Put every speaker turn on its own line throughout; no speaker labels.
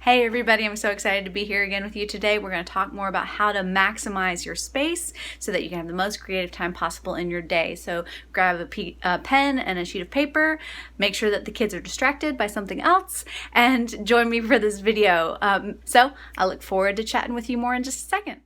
Hey everybody, I'm so excited to be here again with you today. We're going to talk more about how to maximize your space so that you can have the most creative time possible in your day. So grab a pen and a sheet of paper, make sure that the kids are distracted by something else, and join me for this video. So I look forward to chatting with you more in just a second.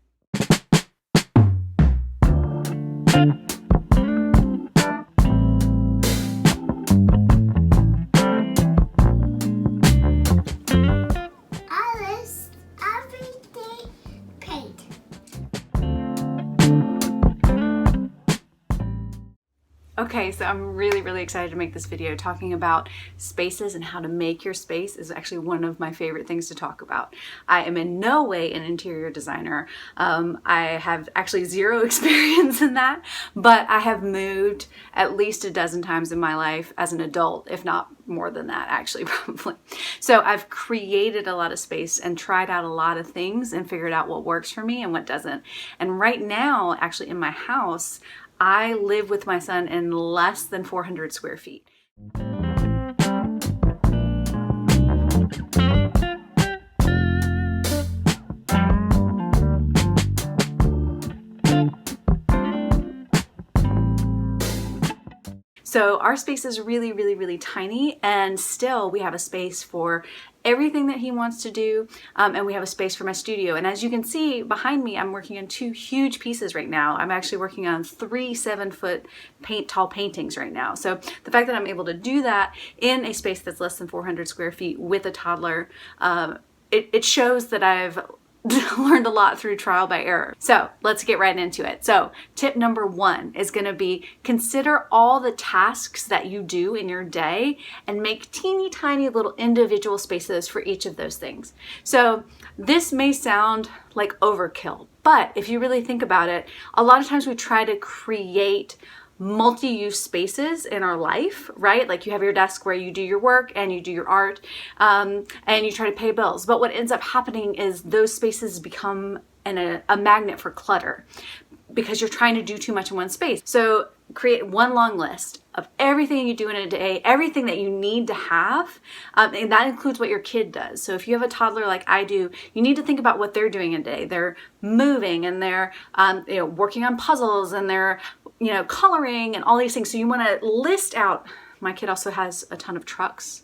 Okay, so I'm really excited to make this video talking about spaces, and how to make your space is actually one of my favorite things to talk about. I am in no way an interior designer. I have actually zero experience in that, but I have moved at least a dozen times in my life as an adult, if not more than that actually, probably. So I've created a lot of space and tried out a lot of things and figured out what works for me and what doesn't. And right now, actually in my house, I live with my son in less than 400 square feet. So our space is really tiny, and still we have a space for everything that he wants to do, and we have a space for my studio. And as you can see behind me, I'm working on two huge pieces right now. I'm actually working on 3 7-foot tall paintings right now. So the fact that I'm able to do that in a space that's less than 400 square feet with a toddler, it shows that I've learned a lot through trial by error. So let's get right into it. So tip number 1 is going to be consider all the tasks that you do in your day and make teeny tiny little individual spaces for each of those things. So this may sound like overkill, but if you really think about it, a lot of times we try to create multi-use spaces in our life, right? Like you have your desk where you do your work and you do your art, and you try to pay bills. But what ends up happening is those spaces become a magnet for clutter because you're trying to do too much in one space. So create one long list of everything you do in a day, everything that you need to have, and that includes what your kid does. So if you have a toddler like I do, you need to think about what they're doing in a day. They're moving and they're working on puzzles and they're coloring and all these things. So you want to list out. My kid also has a ton of trucks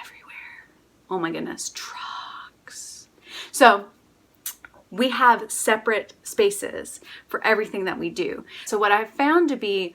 everywhere. Oh my goodness, trucks. So we have separate spaces for everything that we do. So what I've found to be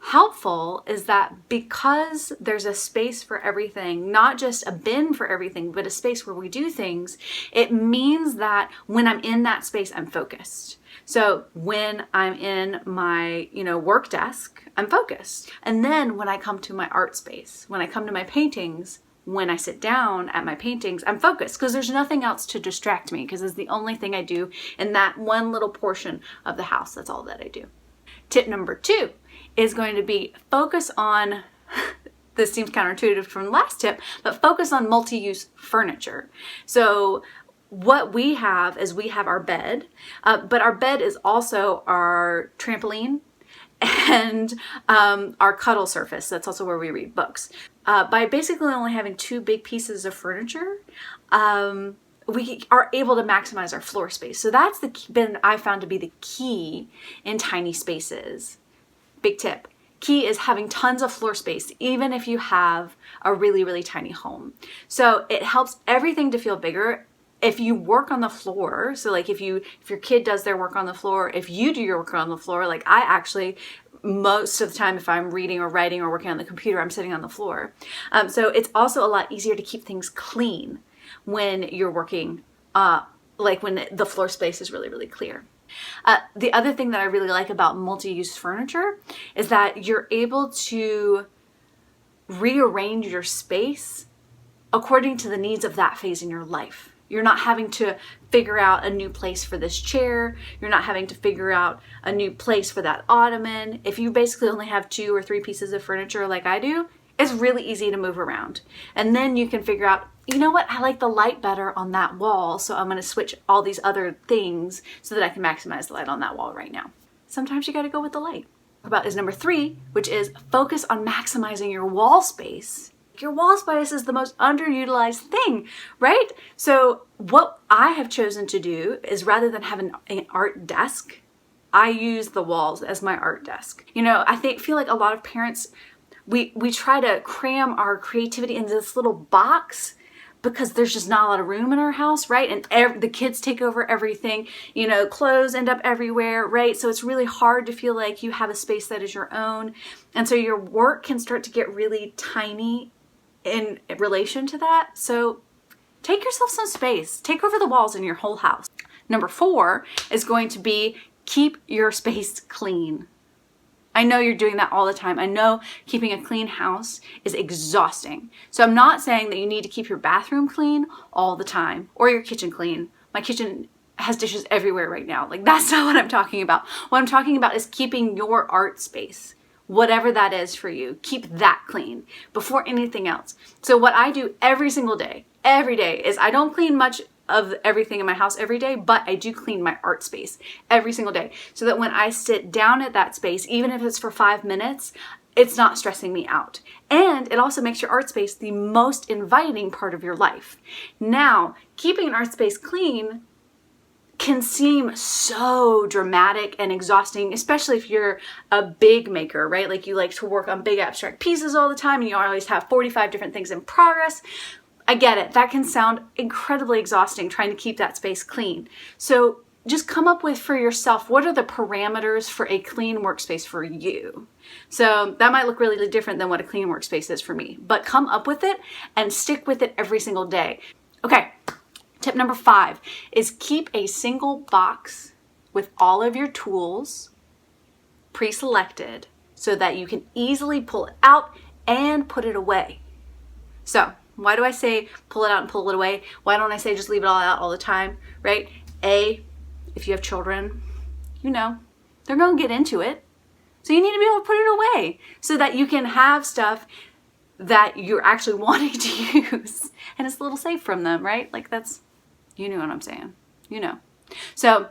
helpful is that because there's a space for everything, not just a bin for everything, but a space where we do things, it means that when I'm in that space, I'm focused. So when I'm in my, work desk, I'm focused. And then when I come to my art space, when I come to my paintings, when I sit down at my paintings, I'm focused because there's nothing else to distract me, because it's the only thing I do in that one little portion of the house. That's all that I do. Tip number 2 is going to be focus on, this seems counterintuitive from the last tip, but focus on multi-use furniture. So what we have is we have our bed, but our bed is also our trampoline and our cuddle surface. That's also where we read books. By basically only having 2 big pieces of furniture, we are able to maximize our floor space. So that's been I found to be the key in tiny spaces. Big tip. Key is having tons of floor space, even if you have a really tiny home. So it helps everything to feel bigger. If you work on the floor, so like if your kid does their work on the floor, if you do your work on the floor, like I actually, most of the time if I'm reading or writing or working on the computer, I'm sitting on the floor. So it's also a lot easier to keep things clean when you're working, like when the floor space is really clear. The other thing that I really like about multi-use furniture is that you're able to rearrange your space according to the needs of that phase in your life. You're not having to figure out a new place for this chair. You're not having to figure out a new place for that ottoman. If you basically only have 2 or 3 pieces of furniture like I do, it's really easy to move around. And then you can figure out, you know what, I like the light better on that wall, so I'm going to switch all these other things so that I can maximize the light on that wall right now. Sometimes you got to go with the light. About is number 3, which is focus on maximizing your wall space Your wall space is the most underutilized thing, right? So what I have chosen to do is, rather than have an art desk, I use the walls as my art desk. You know, feel like a lot of parents, we try to cram our creativity into this little box because there's just not a lot of room in our house, right? And the kids take over everything, you know, clothes end up everywhere, right? So it's really hard to feel like you have a space that is your own. And so your work can start to get really tiny in relation to that. So take yourself some space. Take over the walls in your whole house. Number 4 is going to be keep your space clean. I know you're doing that all the time. I know keeping a clean house is exhausting. So I'm not saying that you need to keep your bathroom clean all the time or your kitchen clean. My kitchen has dishes everywhere right now. Like, that's not what I'm talking about. What I'm talking about is keeping your art space, whatever that is for you, keep that clean before anything else. So what I do every single day, is I don't clean much of everything in my house every day, but I do clean my art space every single day, so that when I sit down at that space, even if it's for 5 minutes, it's not stressing me out. And it also makes your art space the most inviting part of your life. Now, keeping an art space clean can seem so dramatic and exhausting, especially if you're a big maker, right? Like, you like to work on big abstract pieces all the time and you always have 45 different things in progress. I get it. That can sound incredibly exhausting, trying to keep that space clean. So just come up with for yourself, what are the parameters for a clean workspace for you? So that might look really different than what a clean workspace is for me, but come up with it and stick with it every single day. Okay, tip number 5 is keep a single box with all of your tools pre-selected so that you can easily pull it out and put it away. So why do I say pull it out and pull it away? Why don't I say just leave it all out all the time, right? If you have children, you know, they're going to get into it. So you need to be able to put it away so that you can have stuff that you're actually wanting to use. And it's a little safe from them, right? Like, that's, you know what I'm saying, you know. So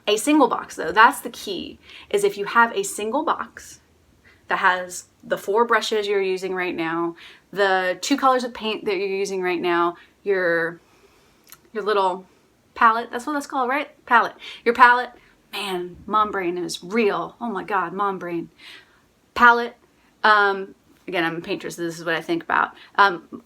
a single box, though, that's the key, is if you have a single box that has the 4 brushes you're using right now, the 2 colors of paint that you're using right now, your little palette, that's what that's called, right? Palette. Your palette, man, mom brain is real. Oh my God, mom brain. Palette, again, I'm a painter, so this is what I think about.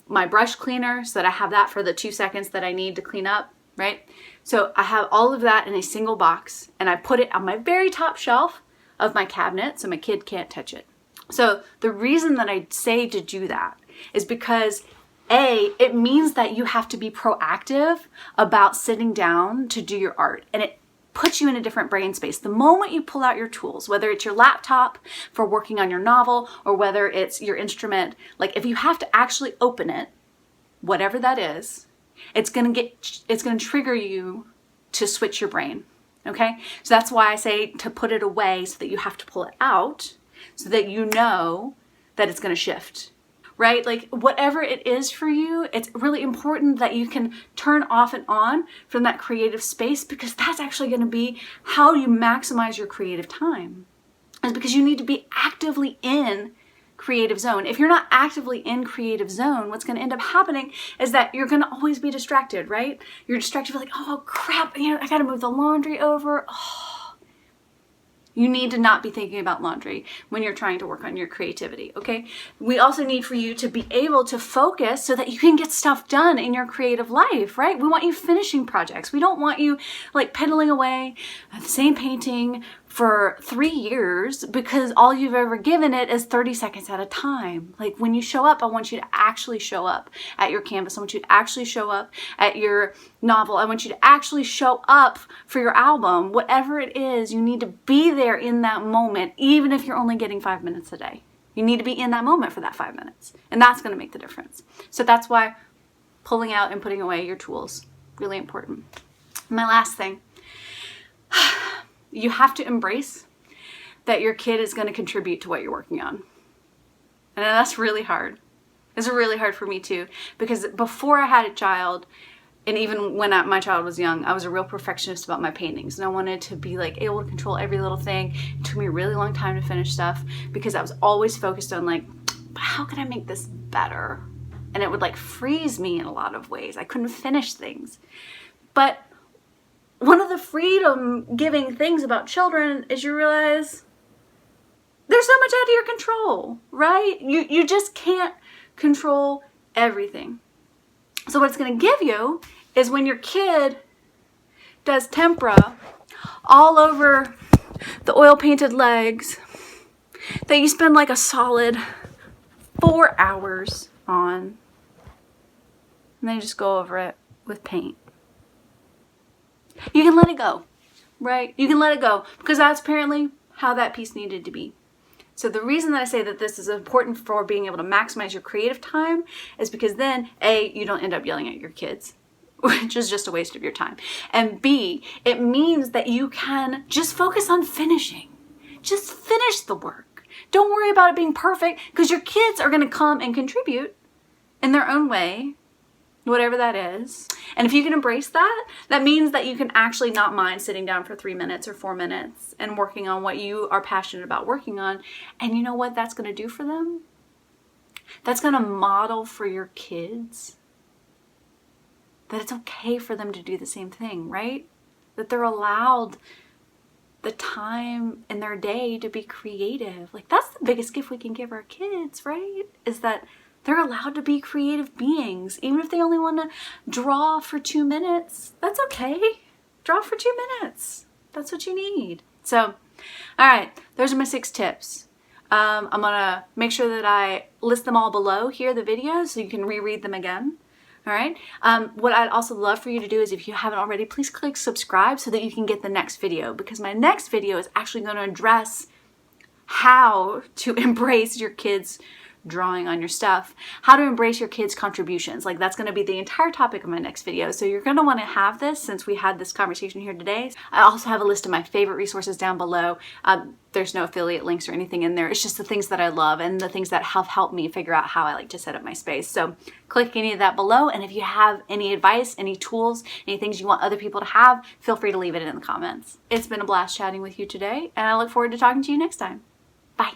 My brush cleaner, so that I have that for the 2 seconds that I need to clean up, right? So I have all of that in a single box, and I put it on my very top shelf of my cabinet so my kid can't touch it. So the reason that I say to do that is because it means that you have to be proactive about sitting down to do your art, and it puts you in a different brain space. The moment you pull out your tools, whether it's your laptop for working on your novel or whether it's your instrument, like, if you have to actually open it, whatever that is, it's going to trigger you to switch your brain. Okay? So that's why I say to put it away, so that you have to pull it out, so that you know that it's going to shift, right? Like, whatever it is for you, it's really important that you can turn off and on from that creative space, because that's actually going to be how you maximize your creative time. Is because you need to be actively in creative zone. If you're not actively in creative zone, what's going to end up happening is that you're going to always be distracted, right? You're distracted, you're like, oh crap, I got to move the laundry over. Oh. You need to not be thinking about laundry when you're trying to work on your creativity, okay? We also need for you to be able to focus so that you can get stuff done in your creative life, right? We want you finishing projects. We don't want you like pedaling away at the same painting for 3 years because all you've ever given it is 30 seconds at a time. Like, when you show up, I want you to actually show up at your canvas. I want you to actually show up at your novel. I want you to actually show up for your album. Whatever it is, you need to be there in that moment, even if you're only getting 5 minutes a day. You need to be in that moment for that 5 minutes. And that's going to make the difference. So that's why pulling out and putting away your tools, really important. My last thing, you have to embrace that your kid is going to contribute to what you're working on. And that's really hard. It's really hard for me too, because before I had a child, and even when my child was young, I was a real perfectionist about my paintings, and I wanted to be like able to control every little thing. It took me a really long time to finish stuff because I was always focused on like but how can I make this better? And it would like freeze me in a lot of ways. I couldn't finish things. But one of the freedom giving things about children is you realize there's so much out of your control, right? You just can't control everything. So what it's going to give you is when your kid does tempera all over the oil painted legs that you spend like a solid 4 hours on, and then you just go over it with paint. You can let it go, right? You can let it go because that's apparently how that piece needed to be. So the reason that I say that this is important for being able to maximize your creative time is because then A, you don't end up yelling at your kids, which is just a waste of your time. And B, it means that you can just focus on finishing. Just finish the work. Don't worry about it being perfect because your kids are going to come and contribute in their own way, whatever that is. And if you can embrace that, that means that you can actually not mind sitting down for 3 minutes or 4 minutes and working on what you are passionate about working on. And you know what that's going to do for them? That's going to model for your kids that it's okay for them to do the same thing, right? That they're allowed the time in their day to be creative. Like that's the biggest gift we can give our kids, right? Is that they're allowed to be creative beings. Even if they only want to draw for 2 minutes, that's okay. Draw for 2 minutes. That's what you need. So, all right, those are my 6 tips. I'm gonna make sure that I list them all below here, the video, so you can reread them again. All right. What I'd also love for you to do is if you haven't already, please click subscribe so that you can get the next video, because my next video is actually going to address how to embrace your kids' drawing on your stuff, how to embrace your kids' contributions. Like that's going to be the entire topic of my next video. So you're going to want to have this since we had this conversation here today. I also have a list of my favorite resources down below. There's no affiliate links or anything in there. It's just the things that I love and the things that have helped me figure out how I like to set up my space. So click any of that below. And if you have any advice, any tools, any things you want other people to have, feel free to leave it in the comments. It's been a blast chatting with you today, and I look forward to talking to you next time. Bye.